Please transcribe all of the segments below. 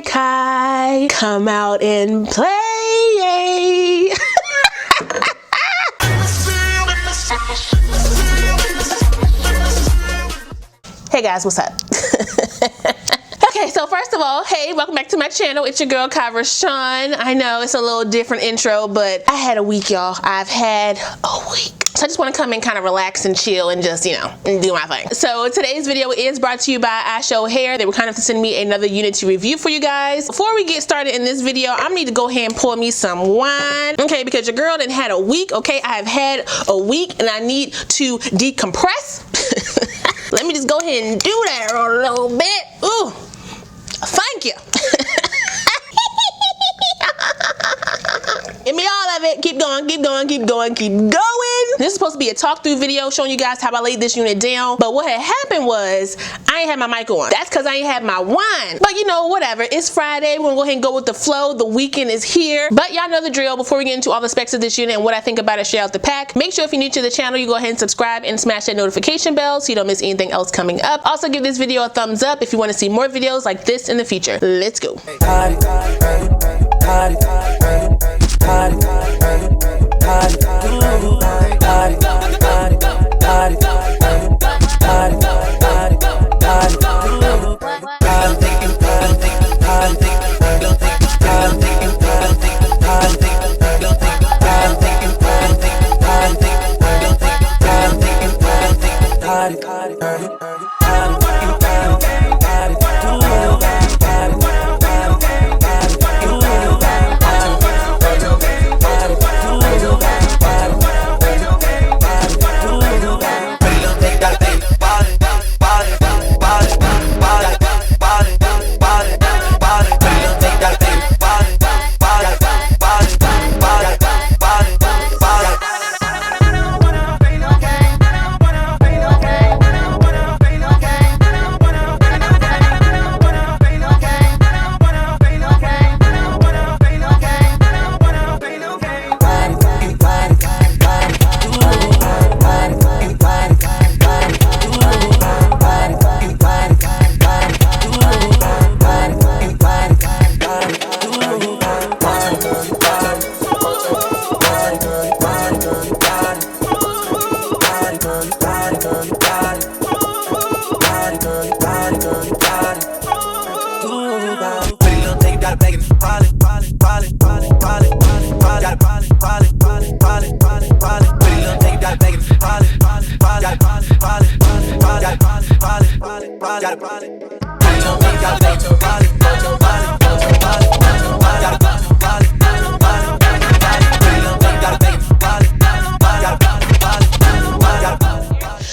Kai, come out and play. Hey guys, what's up? Okay, so first of all, hey, welcome back to my channel. It's your girl, RaShon. I know it's a little different intro, but I had a week, y'all. I've had a week. So I just want to come and kind of relax and chill and just, you know, and do my thing. So today's video is brought to you by Ishow Hair. They were kind enough to send me another unit to review for you guys. Before we get started in this video, I need to go ahead and pour me some wine. Okay, because your girl done had a week, okay? I have had a week and I need to decompress. Let me just go ahead and do that a little bit. Ooh, thank you. Give me all of it. Keep going, keep going, keep going, keep going. This is supposed to be a talk through video showing you guys how I laid this unit down. But what had happened was I ain't had my mic on. That's because I ain't had my wine. But you know, whatever. It's Friday. We're gonna go ahead and go with the flow. The weekend is here. But y'all know the drill. Before we get into all the specs of this unit and what I think about it straight out the pack, make sure if you're new to the channel, you go ahead and subscribe and smash that notification bell so you don't miss anything else coming up. Also give this video a thumbs up if you want to see more videos like this in the future. Let's go.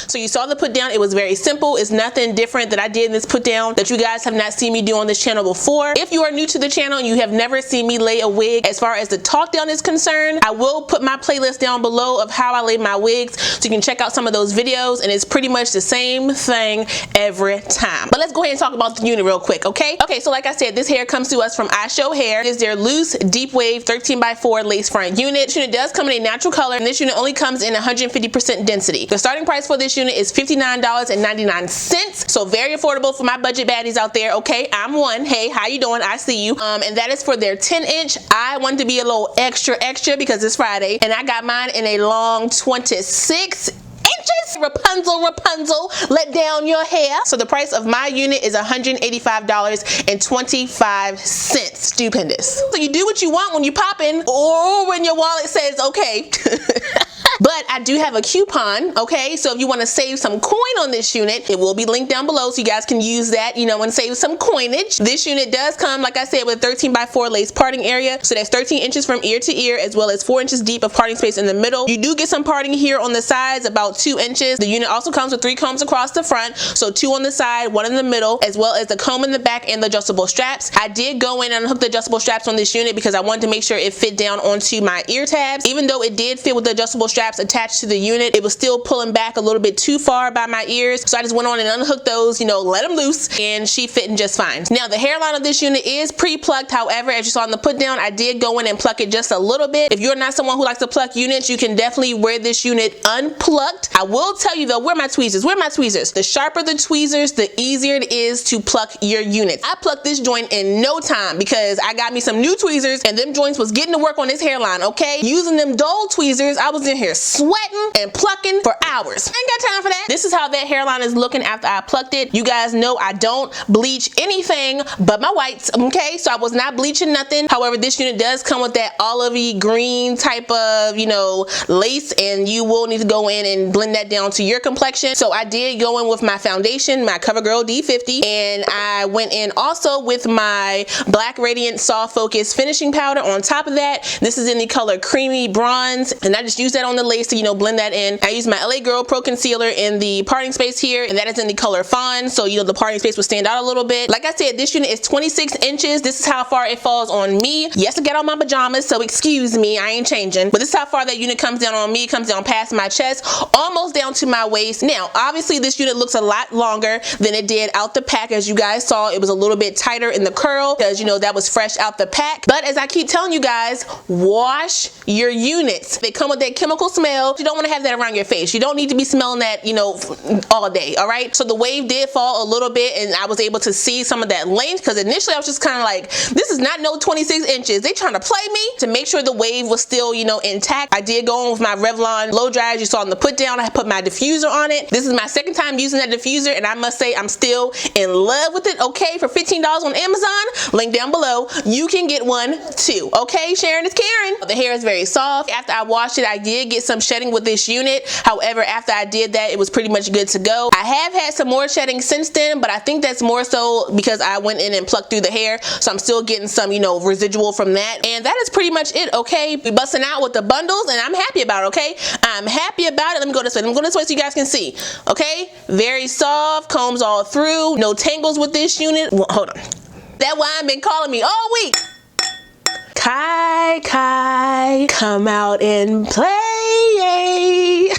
So you saw the put down. It was very simple. It's nothing different that I did in this put down that you guys have not seen me do on this channel before. If you are new to the channel and you have never seen me lay a wig, as far as the talk down is concerned, I will put my playlist down below of how I lay my wigs so you can check out some of those videos, and it's pretty much the same thing every time. But let's go ahead and talk about the unit real quick, okay? Okay, so like I said, this hair comes to us from Ishow Hair. It is their loose, deep wave 13x4 lace front unit. This unit does come in a natural color, and this unit only comes in 150% density. The starting price for this unit is $59.99, so very affordable for my budget baddies out there. Okay, I'm one. Hey, how you doing? I see you. And that is for their 10-inch. I wanted to be a little extra because it's Friday, and I got mine in a long 26 inches. Rapunzel, let down your hair. So the price of my unit is $185.25. Stupendous. So you do what you want when you popping, or when your wallet says okay. But I do have a coupon, okay? So if you want to save some coin on this unit, it will be linked down below so you guys can use that, you know, and save some coinage. This unit does come, like I said, with a 13x4 lace parting area. So that's 13 inches from ear to ear, as well as 4 inches deep of parting space in the middle. You do get some parting here on the sides, about 2 inches. The unit also comes with 3 combs across the front, so 2 on the side, 1 in the middle, as well as the comb in the back and the adjustable straps. I did go in and hook the adjustable straps on this unit because I wanted to make sure it fit down onto my ear tabs. Even though it did fit with the adjustable straps, straps attached to the unit. It was still pulling back a little bit too far by my ears, so I just went on and unhooked those, you know, let them loose, and she fitting just fine. Now the hairline of this unit is pre-plucked. However, as you saw in the put down, I did go in and pluck it just a little bit. If you're not someone who likes to pluck units, you can definitely wear this unit unplucked. I will tell you though, where are my tweezers? Where are my tweezers? The sharper the tweezers, the easier it is to pluck your units. I plucked this joint in no time because I got me some new tweezers and them joints was getting to work on this hairline, okay? Using them dull tweezers, I was in here sweating and plucking for hours. I ain't got time for that. This is how that hairline is looking after I plucked it. You guys know I don't bleach anything but my whites, okay? So I was not bleaching nothing. However, this unit does come with that olivey green type of, you know, lace, and you will need to go in and blend that down to your complexion. So I did go in with my foundation, my CoverGirl D50, and I went in also with my Black Radiant Soft Focus finishing powder on top of that. This is in the color Creamy Bronze, and I just use that on the lace to, you know, blend that in. I use my LA Girl Pro Concealer in the parting space here, and that is in the color Fawn, so, you know, the parting space will stand out a little bit. Like I said, this unit is 26 inches. This is how far it falls on me. Yes, I get on my pajamas, so excuse me, I ain't changing. But this is how far that unit comes down on me. It comes down past my chest, almost down to my waist. Now, obviously, this unit looks a lot longer than it did out the pack. As you guys saw, it was a little bit tighter in the curl because, you know, that was fresh out the pack. But as I keep telling you guys, wash your units. They come with that chemical smell. You don't want to have that around your face. You don't need to be smelling that, you know, all day, all right? So the wave did fall a little bit, and I was able to see some of that length because initially I was just kind of like, this is not no 26 inches. They trying to play me. To make sure the wave was still, you know, intact, I did go in with my Revlon blow dry. As you saw in the put down, I put my diffuser on it. This is my second time using that diffuser, and I must say I'm still in love with it, okay? For $15 on Amazon, link down below, you can get one too, okay? Sharon is Karen. The hair is very soft. After I washed it, I did get some shedding with this unit. However, after I did that, it was pretty much good to go. I have had some more shedding since then, but I think that's more so because I went in and plucked through the hair, so I'm still getting some, you know, residual from that. And that is pretty much it, okay? We busting out with the bundles, and I'm happy about it, okay? I'm happy about it. Let me go this way. Let me go this way so you guys can see, okay? Very soft, combs all through, no tangles with this unit. Well, hold on. That wine been calling me all week. Kai, Kai, come out and play.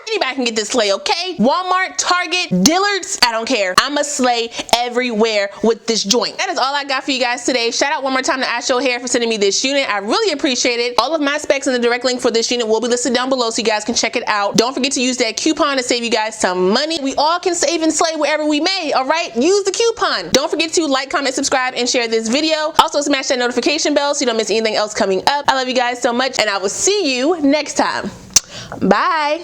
Anybody can get this slay, okay? Walmart, Target, Dillard's, I don't care. I'm a slay everywhere with this joint. That is all I got for you guys today. Shout out one more time to Ishow Hair for sending me this unit. I really appreciate it. All of my specs and the direct link for this unit will be listed down below so you guys can check it out. Don't forget to use that coupon to save you guys some money. We all can save and slay wherever we may, all right? Use the coupon. Don't forget to like, comment, subscribe, and share this video. Also smash that notification bell so you don't miss anything else coming up. I love you guys so much, and I will see you next time. Bye.